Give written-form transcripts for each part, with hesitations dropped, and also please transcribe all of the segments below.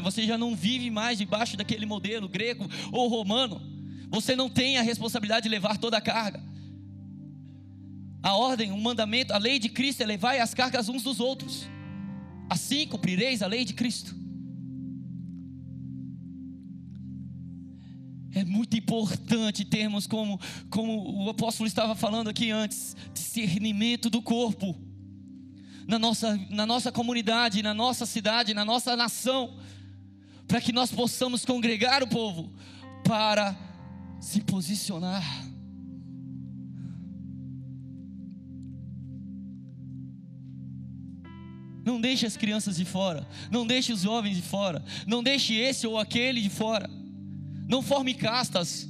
você já não vive mais debaixo daquele modelo grego ou romano. Você não tem a responsabilidade de levar toda a carga. A ordem, o mandamento, a lei de Cristo é levai as cargas uns dos outros. Assim cumprireis a lei de Cristo. É muito importante termos, como o apóstolo estava falando aqui antes, discernimento do corpo. Na nossa comunidade, na nossa cidade, na nossa nação, para que nós possamos congregar o povo, para se posicionar. Não deixe as crianças de fora, não deixe os jovens de fora, não deixe esse ou aquele de fora. Não forme castas.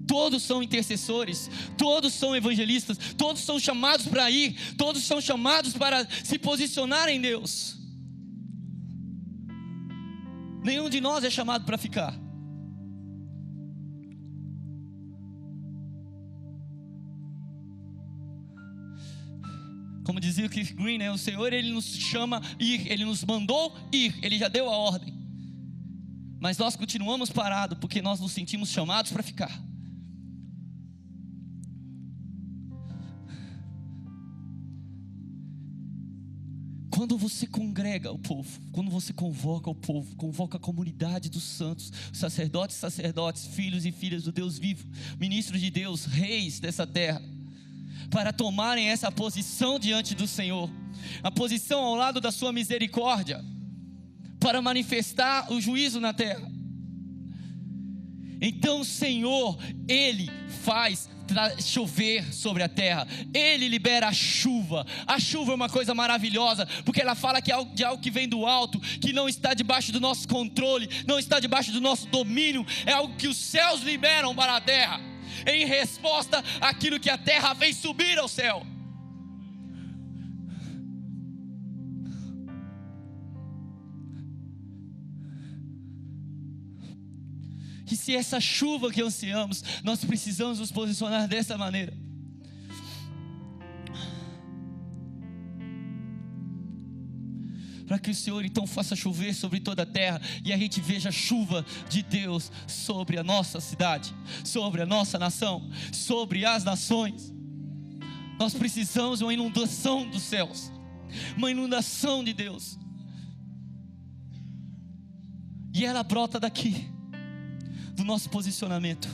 Todos são intercessores, todos são evangelistas, todos são chamados para ir, todos são chamados para se posicionar em Deus. Nenhum de nós é chamado para ficar. Como dizia o Keith Green, o Senhor, Ele nos chama a ir, Ele nos mandou ir, Ele já deu a ordem. Mas nós continuamos parados, porque nós nos sentimos chamados para ficar. Quando você congrega o povo, quando você convoca o povo, convoca a comunidade dos santos, sacerdotes, filhos e filhas do Deus vivo, ministros de Deus, reis dessa terra, para tomarem essa posição diante do Senhor, a posição ao lado da sua misericórdia, para manifestar o juízo na terra. Então o Senhor, Ele faz chover sobre a terra, Ele libera a chuva. A chuva é uma coisa maravilhosa, porque ela fala que é de algo que vem do alto, que não está debaixo do nosso controle, não está debaixo do nosso domínio, é algo que os céus liberam para a terra, em resposta àquilo que a terra fez subir ao céu. E se essa chuva que ansiamos, nós precisamos nos posicionar dessa maneira. Para que o Senhor então faça chover sobre toda a terra, e a gente veja a chuva de Deus sobre a nossa cidade, sobre a nossa nação, sobre as nações. Nós precisamos de uma inundação dos céus, uma inundação de Deus. E ela brota daqui, do nosso posicionamento.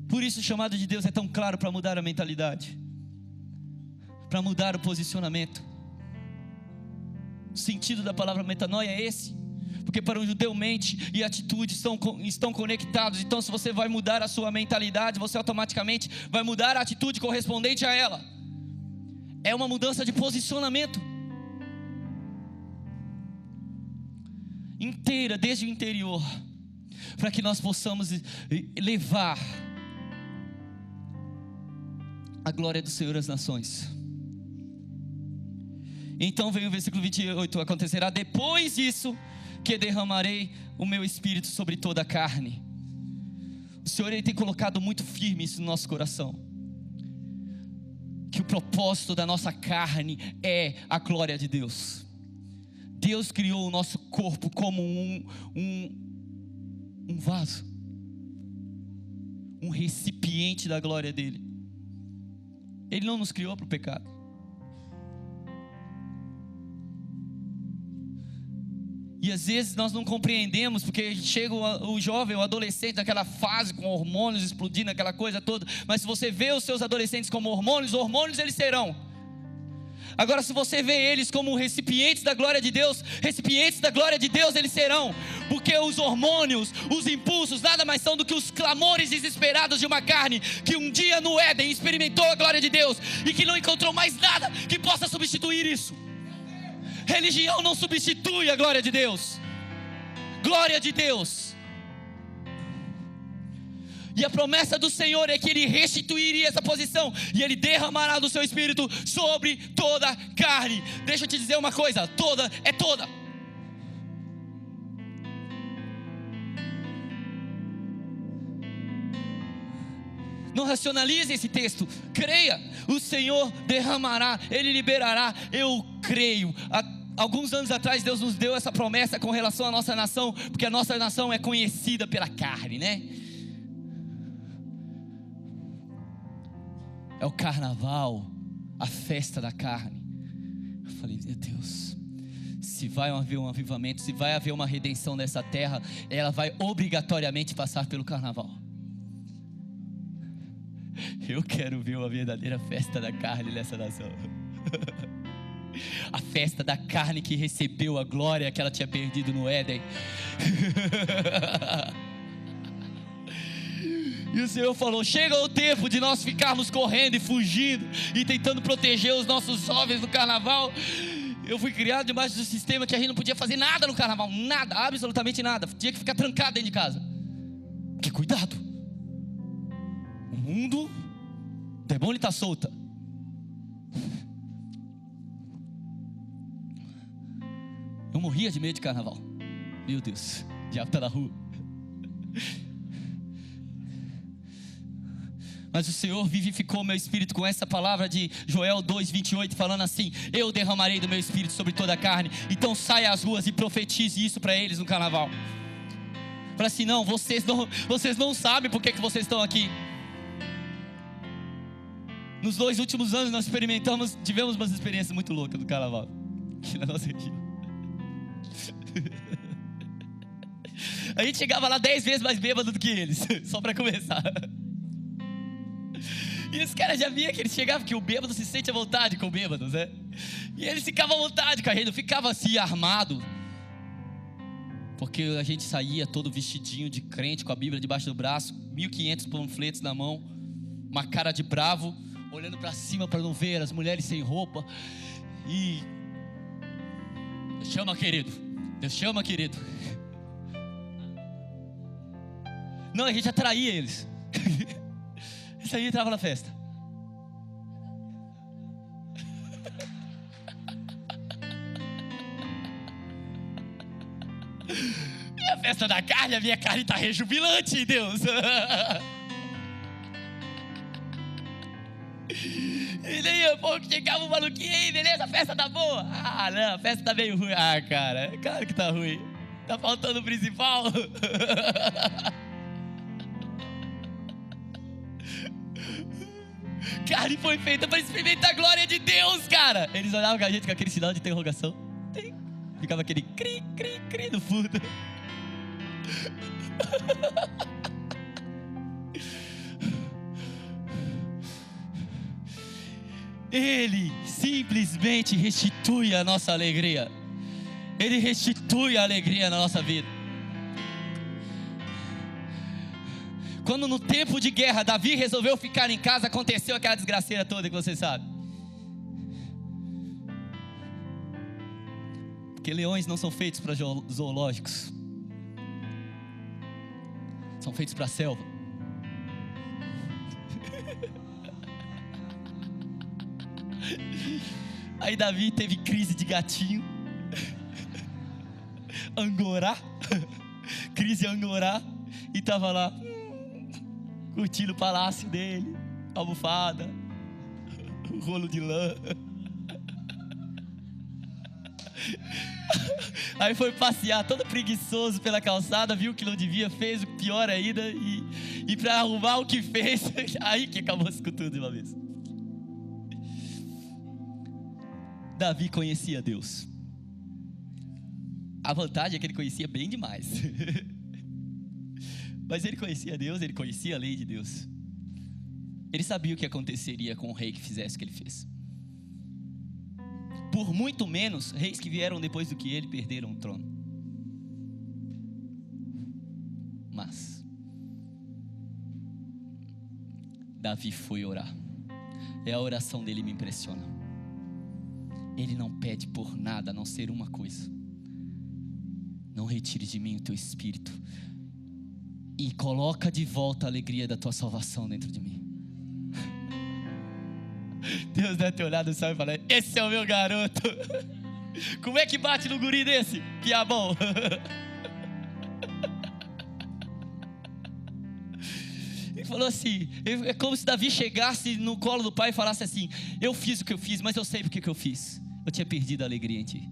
Por isso o chamado de Deus é tão claro, para mudar a mentalidade, para mudar o posicionamento. O sentido da palavra metanoia é esse, porque para o judeu mente e atitude estão conectados. Então se você vai mudar a sua mentalidade, você automaticamente vai mudar a atitude correspondente a ela. É uma mudança de posicionamento inteira, desde o interior, para que nós possamos levar a glória do Senhor às nações. Então veio o versículo 28: acontecerá depois disso, que derramarei o meu espírito sobre toda a carne. O Senhor, Ele tem colocado muito firme isso no nosso coração, que o propósito da nossa carne é a glória de Deus. Deus criou o nosso corpo como um vaso, um recipiente da glória dele. Ele não nos criou para o pecado. E às vezes nós não compreendemos, porque chega o jovem, o adolescente naquela fase com hormônios explodindo, aquela coisa toda. Mas se você vê os seus adolescentes como hormônios eles serão. Agora, se você vê eles como recipientes da glória de Deus, recipientes da glória de Deus eles serão. Porque os hormônios, os impulsos, nada mais são do que os clamores desesperados de uma carne que um dia no Éden experimentou a glória de Deus e que não encontrou mais nada que possa substituir isso. Religião não substitui a glória de Deus. Glória de Deus. E a promessa do Senhor é que Ele restituiria essa posição, e Ele derramará do seu Espírito sobre toda a carne. Deixa eu te dizer uma coisa: toda é toda. Não racionalize esse texto, creia. O Senhor derramará, Ele liberará. Eu creio. Alguns anos atrás Deus nos deu essa promessa com relação à nossa nação, porque a nossa nação é conhecida pela carne, né? É o carnaval, a festa da carne. Eu falei, meu Deus, se vai haver um avivamento, se vai haver uma redenção nessa terra, ela vai obrigatoriamente passar pelo carnaval. Eu quero ver uma verdadeira festa da carne nessa nação. A festa da carne que recebeu a glória que ela tinha perdido no Éden. E o Senhor falou, chega o tempo de nós ficarmos correndo e fugindo e tentando proteger os nossos jovens no carnaval. Eu fui criado debaixo do sistema que a gente não podia fazer nada no carnaval. Nada, absolutamente nada. Tinha que ficar trancado dentro de casa. Que cuidado, o mundo, o demônio está solta. Eu morria de medo de carnaval. Meu Deus, o diabo está na rua. Mas o Senhor vivificou o meu espírito com essa palavra de Joel 2:28, falando assim, eu derramarei do meu espírito sobre toda a carne. Então saia às ruas e profetize isso para eles no carnaval. Fala assim, não, vocês não sabem por que vocês estão aqui. Nos 2 últimos anos nós tivemos umas experiências muito loucas no carnaval, aqui na nossa região. A gente chegava lá 10 vezes mais bêbado do que eles, só para começar. E os caras já viam que eles chegavam, que o bêbado se sente à vontade com o bêbado, né? E eles ficavam à vontade com a gente, não ficava assim armado. Porque a gente saía todo vestidinho de crente, com a Bíblia debaixo do braço, 1.500 panfletos na mão, uma cara de bravo, olhando para cima para não ver as mulheres sem roupa. E Deus chama, querido, Deus chama, querido. Não, a gente atraía eles. Isso aí entrava na festa. E a festa da carne, a minha carne está rejubilante, Deus. E daí a pouco chegava um maluquinho, aí, beleza, a festa tá boa? Ah, não, a festa tá meio ruim. Ah, cara, claro que tá ruim. Tá faltando o principal. Carne foi feita para experimentar a glória de Deus, cara. Eles olhavam com a gente com aquele sinal de interrogação. Ficava aquele cri, cri, cri no fundo. Ele simplesmente restitui a nossa alegria. Ele restitui a alegria na nossa vida. Quando no tempo de guerra Davi resolveu ficar em casa, aconteceu aquela desgraceira toda que você sabe. Porque leões não são feitos para zoológicos, são feitos para a selva. Aí Davi teve crise de gatinho, angorá, crise angorá, e estava lá curtindo o palácio dele, almofada, o rolo de lã. Aí foi passear todo preguiçoso pela calçada, viu que não devia, fez o pior ainda, e para arrumar o que fez, aí que acabou com tudo de uma vez. Davi conhecia Deus. A vantagem é que ele conhecia bem demais. Mas ele conhecia Deus, ele conhecia a lei de Deus. Ele sabia o que aconteceria com o rei que fizesse o que ele fez. Por muito menos, reis que vieram depois do que ele perderam o trono. Mas Davi foi orar. E a oração dele me impressiona. Ele não pede por nada a não ser uma coisa: não retire de mim o teu espírito, e coloca de volta a alegria da tua salvação dentro de mim. Deus deve ter olhado no céu e falar: esse é o meu garoto. Como é que bate no guri desse? Piabão. Ele falou assim, é como se Davi chegasse no colo do pai e falasse assim: eu fiz o que eu fiz, mas eu sei porque que eu fiz. Eu tinha perdido a alegria em ti.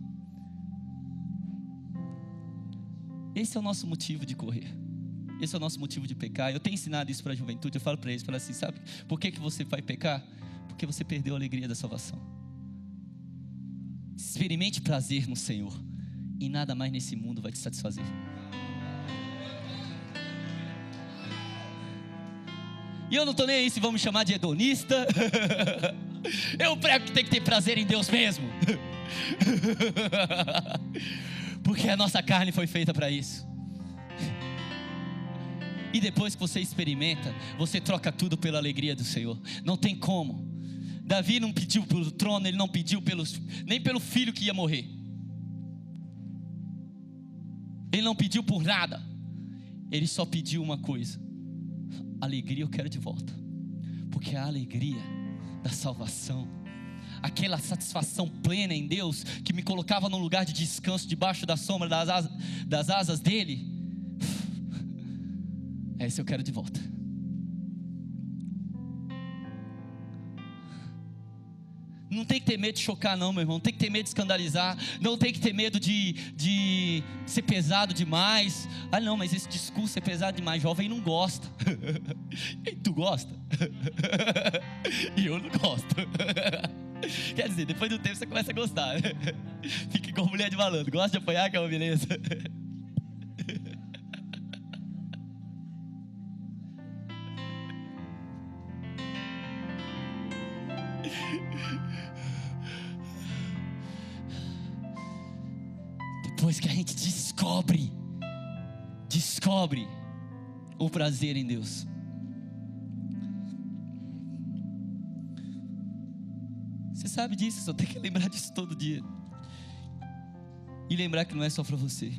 Esse é o nosso motivo de correr. Esse é o nosso motivo de pecar. Eu tenho ensinado isso para a juventude. Eu falo para eles, assim, sabe por que você vai pecar? Porque você perdeu a alegria da salvação. Experimente prazer no Senhor, e nada mais nesse mundo vai te satisfazer. E eu não estou nem aí se vão me chamar de hedonista. Eu prego que tem que ter prazer em Deus mesmo. Porque a nossa carne foi feita para isso. E depois que você experimenta, você troca tudo pela alegria do Senhor. Não tem como. Davi não pediu pelo trono, ele não pediu nem pelo filho que ia morrer. Ele não pediu por nada. Ele só pediu uma coisa: alegria eu quero de volta. Porque a alegria da salvação, aquela satisfação plena em Deus, que me colocava num lugar de descanso, debaixo da sombra das asas dele, esse eu quero de volta. Não tem que ter medo de chocar não, meu irmão. Não tem que ter medo de escandalizar. Não tem que ter medo de ser pesado demais. Ah não, mas esse discurso é pesado demais. Jovem não gosta. E tu gosta? E eu não gosto. Quer dizer, depois do tempo você começa a gostar. Fica igual mulher de malandro. Gosta de apanhar, que é uma beleza. Depois que a gente descobre o prazer em Deus, você sabe disso, só tem que lembrar disso todo dia. E lembrar que não é só para você.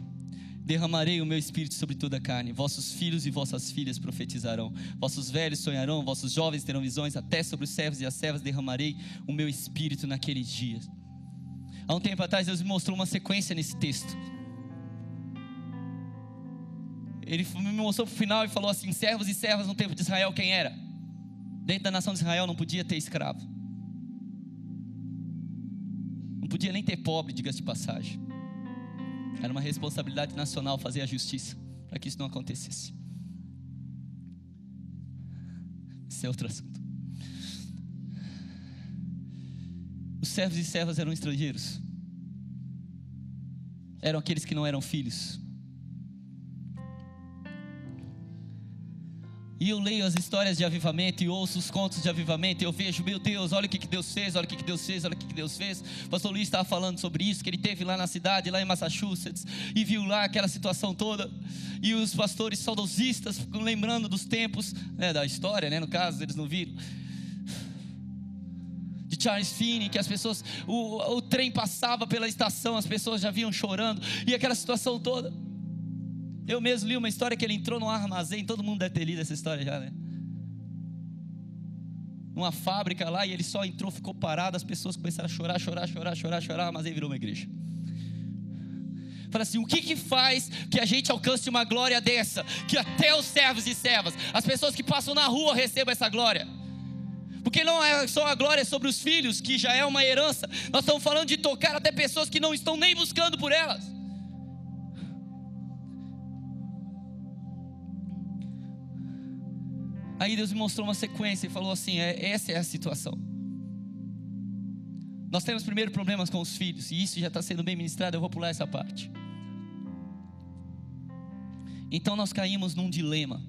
Derramarei o meu espírito sobre toda a carne. Vossos filhos e vossas filhas profetizarão. Vossos velhos sonharão, vossos jovens terão visões. Até sobre os servos e as servas derramarei o meu espírito naqueles dias. Há um tempo atrás Deus me mostrou uma sequência nesse texto. Ele me mostrou para o final e falou assim: servos e servas no tempo de Israel, quem era? Dentro da nação de Israel não podia ter escravo. Não podia nem ter pobre, diga-se de passagem. Era uma responsabilidade nacional fazer a justiça para que isso não acontecesse. Esse é outro assunto. Os servos e servas eram estrangeiros. Eram aqueles que não eram filhos. E eu leio as histórias de avivamento e ouço os contos de avivamento, e eu vejo, meu Deus, olha o que Deus fez, olha o que Deus fez, olha o que Deus fez. O pastor Luiz estava falando sobre isso, que ele teve lá na cidade, lá em Massachusetts, e viu lá aquela situação toda, e os pastores saudosistas ficam lembrando dos tempos, da história, no caso, eles não viram, de Charles Finney, que as pessoas, o trem passava pela estação, as pessoas já vinham chorando, e aquela situação toda. Eu mesmo li uma história que ele entrou num armazém, todo mundo deve ter lido essa história já, numa fábrica lá, e ele só entrou, ficou parado, as pessoas começaram a chorar, o armazém virou uma igreja. Fala assim: o que faz que a gente alcance uma glória dessa, que até os servos e servas, as pessoas que passam na rua recebam essa glória? Porque não é só a glória sobre os filhos, que já é uma herança, nós estamos falando de tocar até pessoas que não estão nem buscando por elas. Aí Deus me mostrou uma sequência e falou assim: essa é a situação. Nós temos primeiro problemas com os filhos, e isso já está sendo bem ministrado, eu vou pular essa parte. Então nós caímos num dilema,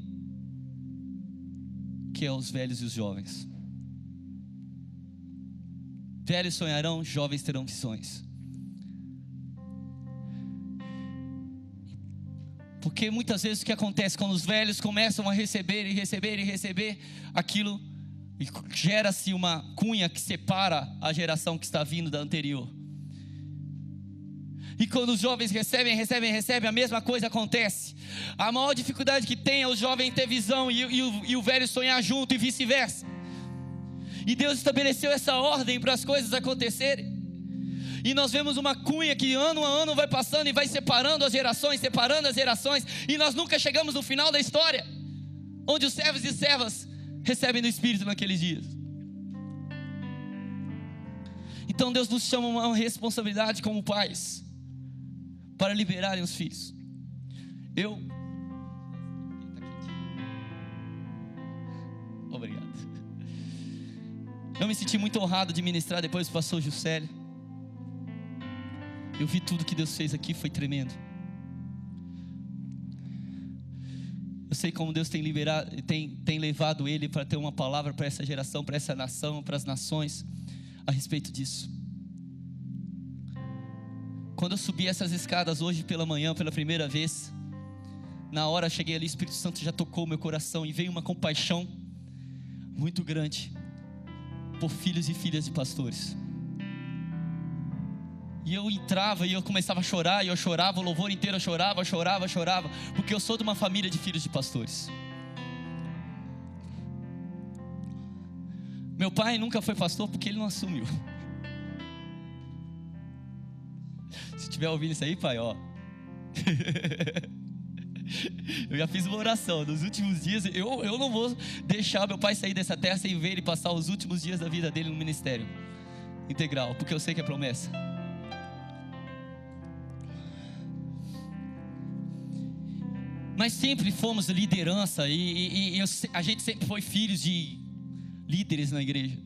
que é os velhos e os jovens. Velhos sonharão, jovens terão visões. Porque muitas vezes o que acontece quando os velhos começam a receber aquilo, gera-se uma cunha que separa a geração que está vindo da anterior. E quando os jovens recebem, a mesma coisa acontece. A maior dificuldade que tem é o jovem ter visão e o velho sonhar junto, e vice-versa. E Deus estabeleceu essa ordem para as coisas acontecerem. E nós vemos uma cunha que ano a ano vai passando e vai separando as gerações, e nós nunca chegamos no final da história, onde os servos e servas recebem do Espírito naqueles dias. Então Deus nos chama uma responsabilidade como pais, para liberarem os filhos. Eu... Obrigado. Eu me senti muito honrado de ministrar depois do pastor Juscelio. Eu vi tudo que Deus fez aqui, foi tremendo. Eu sei como Deus tem levado ele para ter uma palavra para essa geração, para essa nação, para as nações, a respeito disso. Quando eu subi essas escadas hoje pela manhã, pela primeira vez, na hora cheguei ali, o Espírito Santo já tocou meu coração e veio uma compaixão muito grande por filhos e filhas de pastores. E eu entrava e eu começava a chorar, e eu chorava, o louvor inteiro eu chorava, porque eu sou de uma família de filhos de pastores. Meu pai nunca foi pastor porque ele não assumiu. Se estiver ouvindo isso aí, pai, ó. Eu já fiz uma oração, nos últimos dias, eu não vou deixar meu pai sair dessa terra sem ver ele passar os últimos dias da vida dele no ministério integral, porque eu sei que é promessa. Nós sempre fomos liderança a gente sempre foi filhos de líderes na igreja.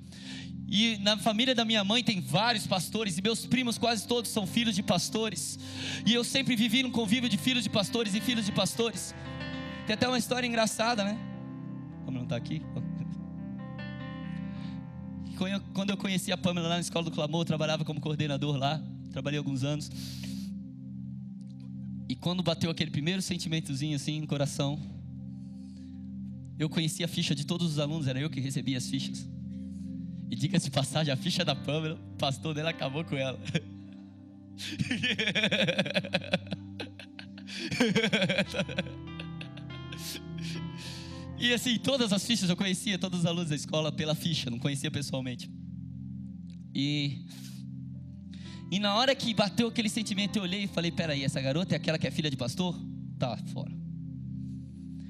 E na família da minha mãe tem vários pastores, e meus primos quase todos são filhos de pastores. E eu sempre vivi num convívio de filhos de pastores e filhos de pastores. Tem até uma história engraçada, né? Como não está aqui? Quando eu conheci a Pâmela lá na Escola do Clamor, eu trabalhava como coordenador lá, trabalhei alguns anos. E quando bateu aquele primeiro sentimentozinho assim no coração, eu conhecia a ficha de todos os alunos, era eu que recebia as fichas. E diga-se de passagem, a ficha da Pâmela, o pastor dela acabou com ela. E assim, todas as fichas eu conhecia, todos os alunos da escola pela ficha, não conhecia pessoalmente. E na hora que bateu aquele sentimento, eu olhei e falei: peraí, essa garota é aquela que é filha de pastor? Tá, fora.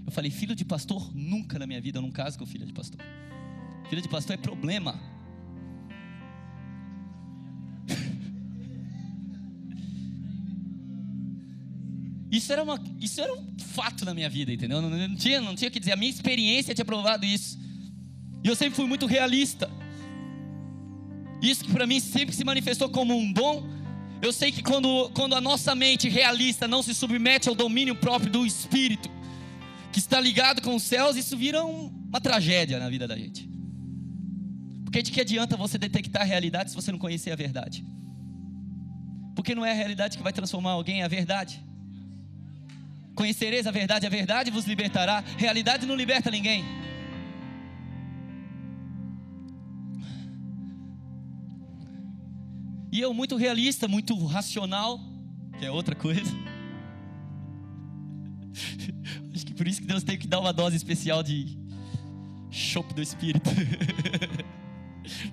Eu falei: filho de pastor, nunca na minha vida eu não caso com filha de pastor. Filha de pastor é problema. Isso era um fato na minha vida, entendeu? Não tinha o que dizer, a minha experiência tinha provado isso. E eu sempre fui muito realista. Isso que para mim sempre se manifestou como um dom. Eu sei que quando a nossa mente realista não se submete ao domínio próprio do Espírito, que está ligado com os céus, isso vira uma tragédia na vida da gente. Porque de que adianta você detectar a realidade se você não conhecer a verdade? Porque não é a realidade que vai transformar alguém, é a verdade. Conhecereis a verdade vos libertará. Realidade não liberta ninguém. E eu muito realista, muito racional, que é outra coisa. Acho que por isso que Deus tem que dar uma dose especial de chope do Espírito.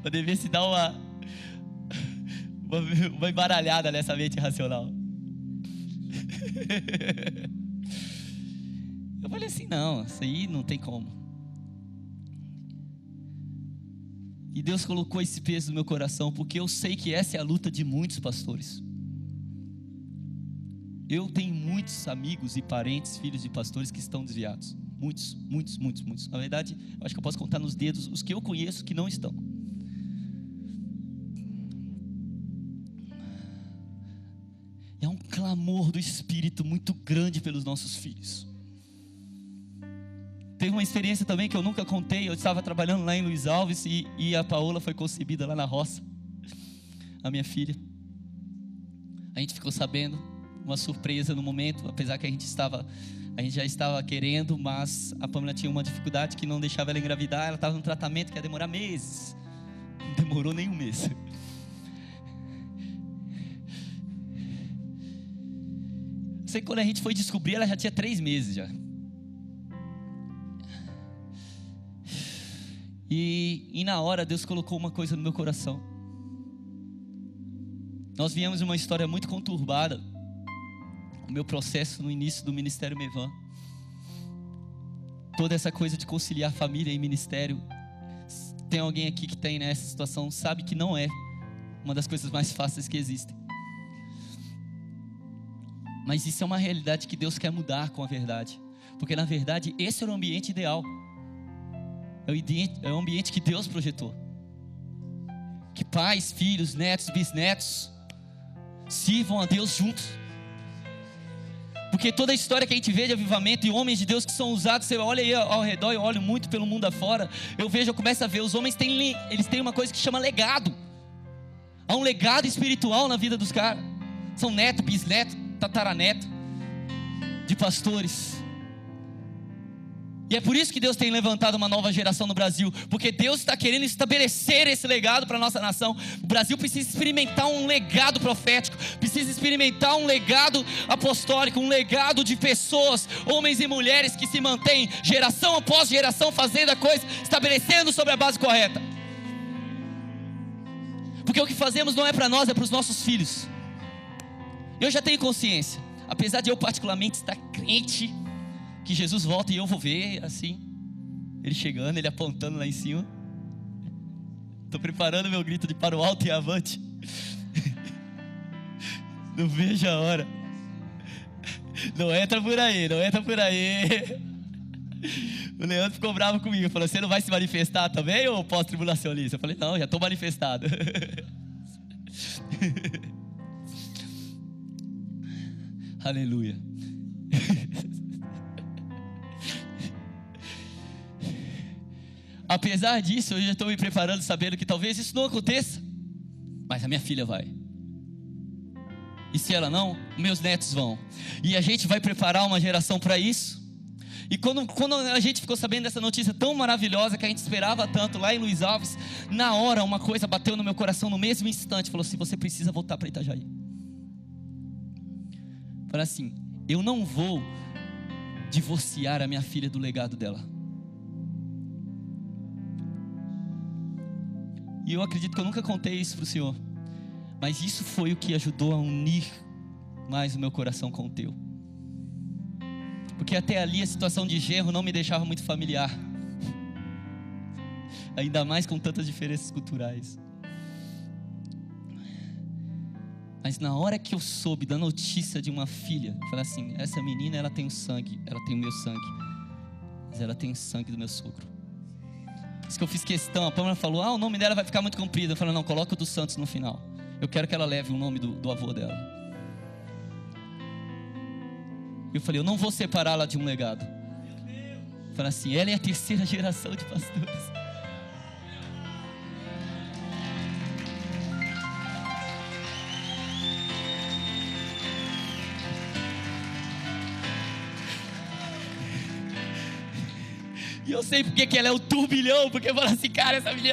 Para ver se dá uma embaralhada nessa mente racional. Eu falei assim: não, isso aí não tem como. E Deus colocou esse peso no meu coração, porque eu sei que essa é a luta de muitos pastores. Eu tenho muitos amigos e parentes, filhos de pastores que estão desviados. Muitos. Na verdade, eu acho que eu posso contar nos dedos os que eu conheço que não estão. É um clamor do Espírito muito grande pelos nossos filhos. Teve uma experiência também que eu nunca contei. Eu estava trabalhando lá em Luiz Alves e a Paola foi concebida lá na roça, a minha filha. A gente ficou sabendo, uma surpresa no momento, apesar que a gente já estava querendo, mas a Pâmela tinha uma dificuldade que não deixava ela engravidar. Ela estava num tratamento que ia demorar meses. Não demorou nem um mês. Sei que quando a gente foi descobrir, ela já tinha 3 meses já. E na hora Deus colocou uma coisa no meu coração. Nós viemos de uma história muito conturbada. O meu processo no início do Ministério Mevan. Toda essa coisa de conciliar família e ministério. Tem alguém aqui que tem nessa situação, sabe que não é uma das coisas mais fáceis que existem. Mas isso é uma realidade que Deus quer mudar com a verdade. Porque na verdade esse era o ambiente ideal. É o ambiente que Deus projetou. Que pais, filhos, netos, bisnetos sirvam a Deus juntos. Porque toda a história que a gente vê de avivamento e homens de Deus que são usados, você olha aí ao redor, eu olho muito pelo mundo afora, eu começo a ver, os homens eles têm uma coisa que chama legado. Há um legado espiritual na vida dos caras. São neto, bisneto, tataraneto de pastores. E é por isso que Deus tem levantado uma nova geração no Brasil, porque Deus está querendo estabelecer esse legado para a nossa nação. O Brasil precisa experimentar um legado profético, precisa experimentar um legado apostólico, um legado de pessoas, homens e mulheres que se mantêm geração após geração fazendo a coisa, estabelecendo sobre a base correta. Porque o que fazemos não é para nós, é para os nossos filhos. Eu já tenho consciência, apesar de eu particularmente estar crente que Jesus volta e eu vou ver assim, Ele chegando, Ele apontando lá em cima. Estou preparando meu grito de para o alto e avante. Não vejo a hora. Não entra por aí, não entra por aí. O Leandro ficou bravo comigo, falou: você não vai se manifestar também, ou pós-tribulacionista? Eu falei: não, já estou manifestado. Aleluia. Apesar disso, eu já estou me preparando, sabendo que talvez isso não aconteça, mas a minha filha vai. E se ela não, meus netos vão. E a gente vai preparar uma geração para isso. E quando a gente ficou sabendo dessa notícia tão maravilhosa, que a gente esperava tanto lá em Luiz Alves, na hora uma coisa bateu no meu coração no mesmo instante. Falou assim: você precisa voltar para Itajaí. Falei assim: eu não vou divorciar a minha filha do legado dela. E eu acredito que eu nunca contei isso para o Senhor, mas isso foi o que ajudou a unir mais o meu coração com o teu. Porque até ali a situação de genro não me deixava muito familiar, ainda mais com tantas diferenças culturais. Mas na hora que eu soube da notícia de uma filha, eu falei assim: essa menina, ela tem o sangue, ela tem o meu sangue, mas ela tem o sangue do meu sogro. Isso que eu fiz questão. A Pâmela falou: o nome dela vai ficar muito comprido. Eu falei: não, coloca o dos Santos no final. Eu quero que ela leve o nome do avô dela. Eu falei: eu não vou separá-la de um legado. Eu falei assim: ela é a terceira geração de pastores. E eu sei porque que ela é o turbilhão, porque eu falo assim: cara, essa menina